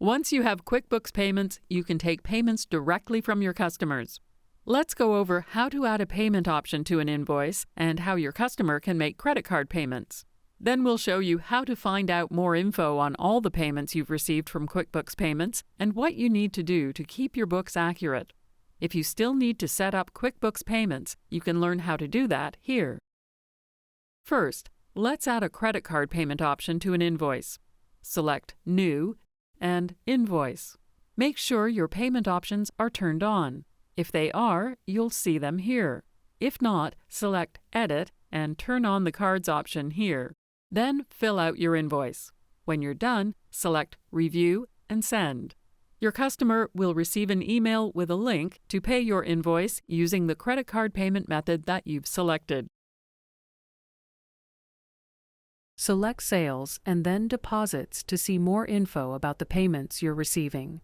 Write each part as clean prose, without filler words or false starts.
Once you have QuickBooks Payments, you can take payments directly from your customers. Let's go over how to add a payment option to an invoice and how your customer can make credit card payments. Then we'll show you how to find out more info on all the payments you've received from QuickBooks Payments and what you need to do to keep your books accurate. If you still need to set up QuickBooks Payments, you can learn how to do that here. First, let's add a credit card payment option to an invoice. Select New and Invoice. Make sure your payment options are turned on. If they are, you'll see them here. If not, select Edit and turn on the Cards option here. Then fill out your invoice. When you're done, select Review and Send. Your customer will receive an email with a link to pay your invoice using the credit card payment method that you've selected. Select Sales and then Deposits to see more info about the payments you're receiving.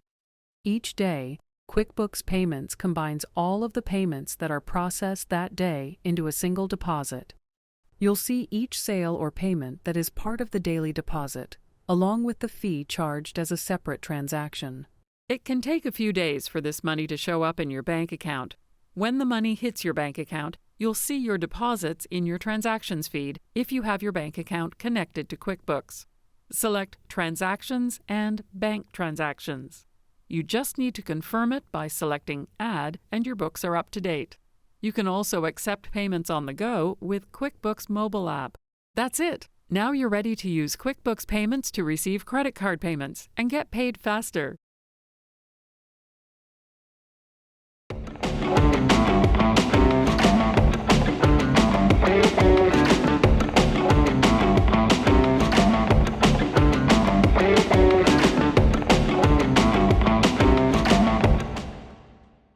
Each day, QuickBooks Payments combines all of the payments that are processed that day into a single deposit. You'll see each sale or payment that is part of the daily deposit, along with the fee charged as a separate transaction. It can take a few days for this money to show up in your bank account. When the money hits your bank account, you'll see your deposits in your transactions feed if you have your bank account connected to QuickBooks. Select Transactions and Bank Transactions. You just need to confirm it by selecting Add, and your books are up to date. You can also accept payments on the go with QuickBooks mobile app. That's it! Now you're ready to use QuickBooks Payments to receive credit card payments and get paid faster.